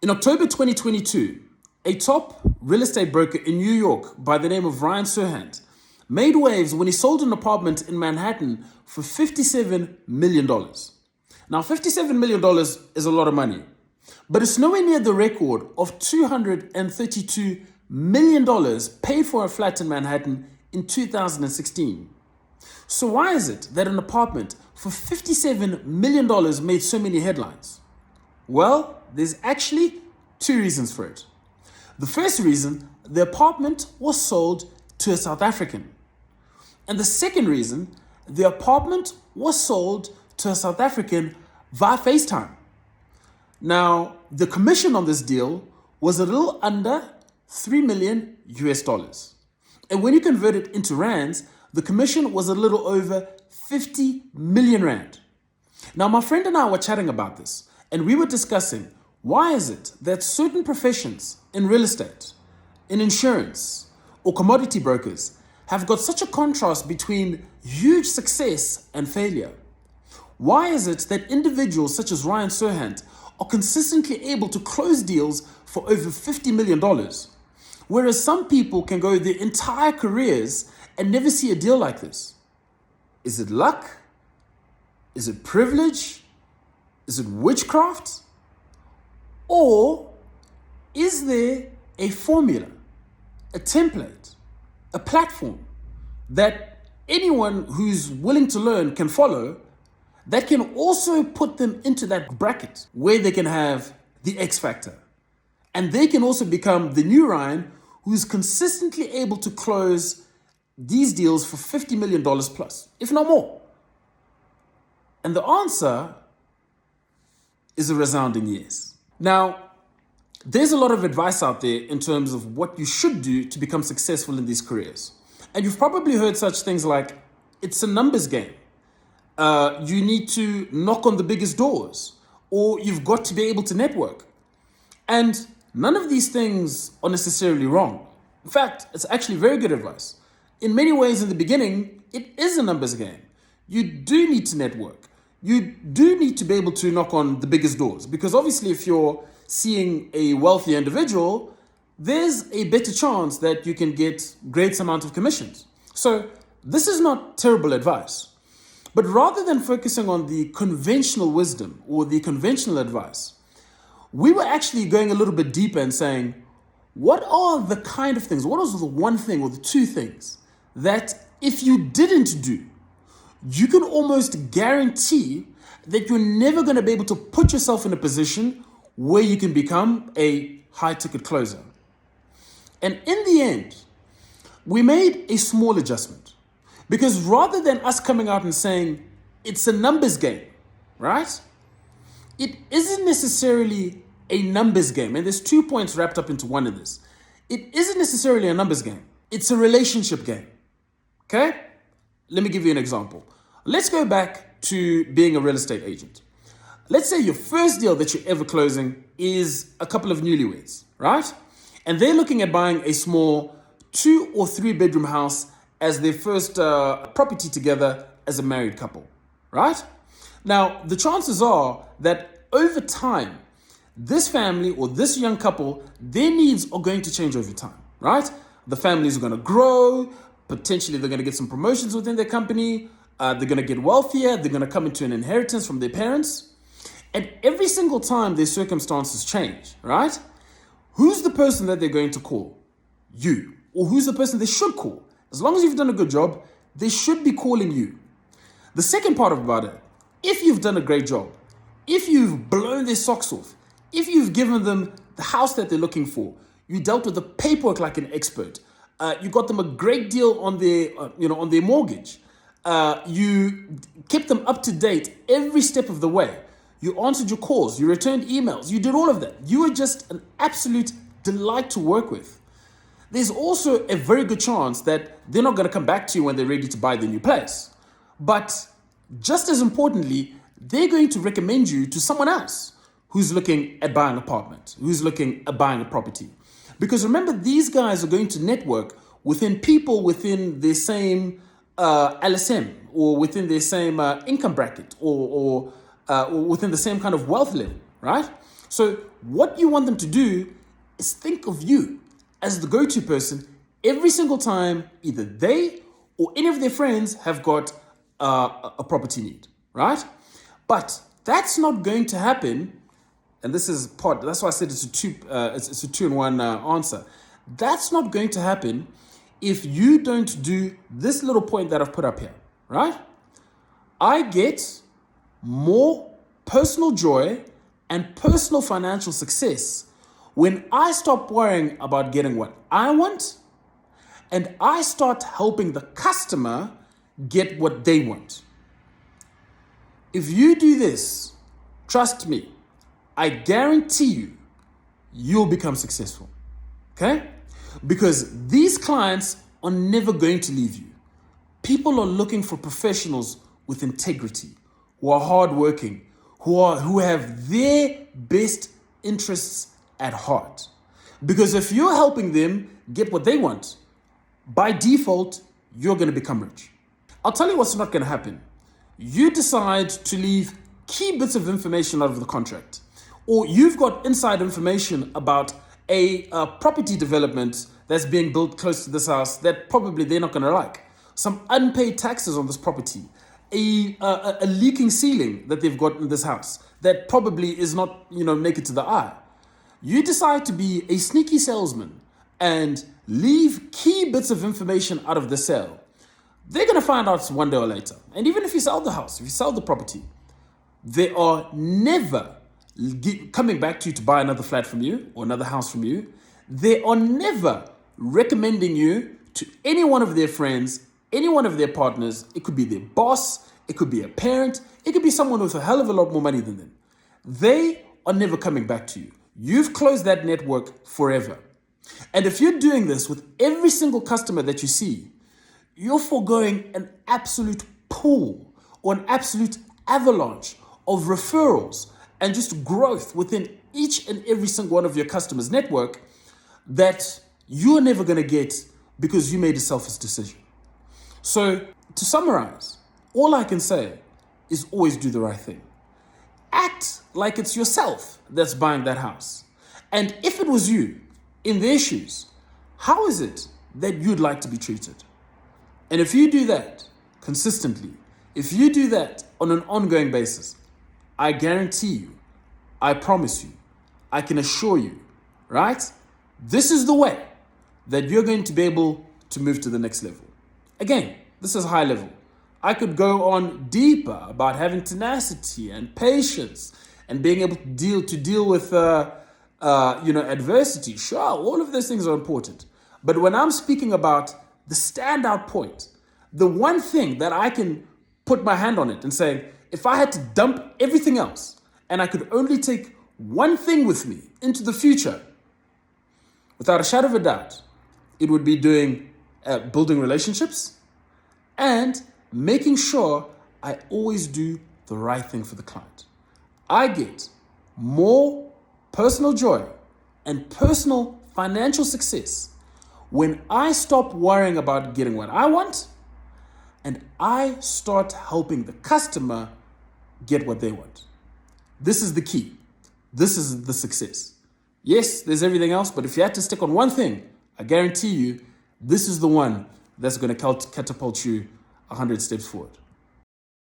In October 2022, a top real estate broker in New York by the name of Serhant made waves when he sold an apartment in Manhattan for $57 million. Now, $57 million is a lot of money, but it's nowhere near the record of $232 million paid for a flat in Manhattan in 2016. So why is it that an apartment for $57 million made so many headlines? Well, there's actually two reasons for it. The first reason, the apartment was sold to a South African. And the second reason, the apartment was sold to a South African via FaceTime. Now, the commission on this deal was a little under 3 million US dollars. And when you convert it into rands, the commission was a little over 50 million rand. Now, my friend and I were chatting about this, and we were discussing why is it that certain professions in real estate, in insurance, or commodity brokers have got such a contrast between huge success and failure? Why is it that individuals such as Serhant are consistently able to close deals for over $50 million, whereas some people can go their entire careers and never see a deal like this? Is it luck? Is it privilege? Is it witchcraft? Or is there a formula, a template, a platform that anyone who's willing to learn can follow, that can also put them into that bracket where they can have the X factor? And they can also become the new Ryan who's consistently able to close these deals for $50 million plus, if not more. And the answer is a resounding yes. Now, there's a lot of advice out there in terms of what you should do to become successful in these careers. And you've probably heard such things like, it's a numbers game. You need to knock on the biggest doors, or you've got to be able to network. And none of these things are necessarily wrong. In fact, it's actually very good advice. In many ways, in the beginning, it is a numbers game. You do need to network. You do need to be able to knock on the biggest doors, because obviously if you're seeing a wealthy individual, there's a better chance that you can get great amount of commissions. So this is not terrible advice. But rather than focusing on the conventional wisdom or the conventional advice, we were actually going a little bit deeper and saying, what are the kind of things, what is the one thing or the two things that if you didn't do, you can almost guarantee that you're never going to be able to put yourself in a position where you can become a high ticket closer? And in the end, we made a small adjustment, because rather than us coming out and saying it's a numbers game, right? It isn't necessarily a numbers game. And there's 2 points wrapped up into one of this. It isn't necessarily a numbers game. It's a relationship game. Okay? Let me give you an example. Let's go back to being a real estate agent. Let's say your first deal that you're ever closing is a couple of newlyweds, right? And they're looking at buying a small 2 or 3 bedroom house as their first property together as a married couple, right? Now, the chances are that over time, this family or this young couple, their needs are going to change over time, right? The families are going to grow. Potentially, they're going to get some promotions within their company. They're going to get wealthier. They're going to come into an inheritance from their parents. And every single time their circumstances change, right? Who's the person that they're going to call? You. Or who's the person they should call? As long as you've done a good job, they should be calling you. The second part about it, if you've done a great job, if you've blown their socks off, if you've given them the house that they're looking for, you dealt with the paperwork like an expert, you got them a great deal on their, on their mortgage, you kept them up to date every step of the way, you answered your calls, you returned emails, you did all of that. You were just an absolute delight to work with. There's also a very good chance that they're not going to come back to you when they're ready to buy the new place. But just as importantly, they're going to recommend you to someone else who's looking at buying an apartment, who's looking at buying a property. Because remember, these guys are going to network within people within their same LSM or within their same income bracket or within the same kind of wealth level, right? So what you want them to do is think of you as the go-to person every single time either they or any of their friends have got a property need, right? But that's not going to happen. And this is part, that's why I said it's a two-in-one answer. That's not going to happen if you don't do this little point that I've put up here, right? I get more personal joy and personal financial success when I stop worrying about getting what I want and I start helping the customer get what they want. If you do this, trust me, I guarantee you, you'll become successful, okay? Because these clients are never going to leave you. People are looking for professionals with integrity, who are hardworking, who have their best interests at heart. Because if you're helping them get what they want, by default, you're going to become rich. I'll tell you what's not going to happen. You decide to leave key bits of information out of the contract, or you've got inside information about a property development that's being built close to this house that probably they're not going to like, some unpaid taxes on this property, a leaking ceiling that they've got in this house that probably is not, make it to the eye. You decide to be a sneaky salesman and leave key bits of information out of the sale. They're going to find out one day or later. And even if you sell the house, if you sell the property, they are never coming back to you to buy another flat from you or another house from you. They are never recommending you to any one of their friends, any one of their partners. It could be their boss, it could be a parent, it could be someone with a hell of a lot more money than them. They are never coming back to you. You've closed that network forever. And if you're doing this with every single customer that you see, you're foregoing an absolute pool or an absolute avalanche of referrals and just growth within each and every single one of your customers' network that you're never going to get because you made a selfish decision. So to summarize, all I can say is always do the right thing. Act like it's yourself that's buying that house. And if it was you in their shoes, how is it that you'd like to be treated? And if you do that consistently, if you do that on an ongoing basis, I guarantee you, I promise you, I can assure you, right? This is the way that you're going to be able to move to the next level. Again, this is high level. I could go on deeper about having tenacity and patience and being able to deal with adversity. Sure, all of those things are important. But when I'm speaking about the standout point, the one thing that I can put my hand on it and say, if I had to dump everything else and I could only take one thing with me into the future, without a shadow of a doubt, it would be building relationships and making sure I always do the right thing for the client. I get more personal joy and personal financial success when I stop worrying about getting what I want and I start helping the customer get what they want. This is the key. This is the success. Yes, there's everything else, but if you had to stick on one thing, I guarantee you, this is the one that's going to catapult you 100 steps forward.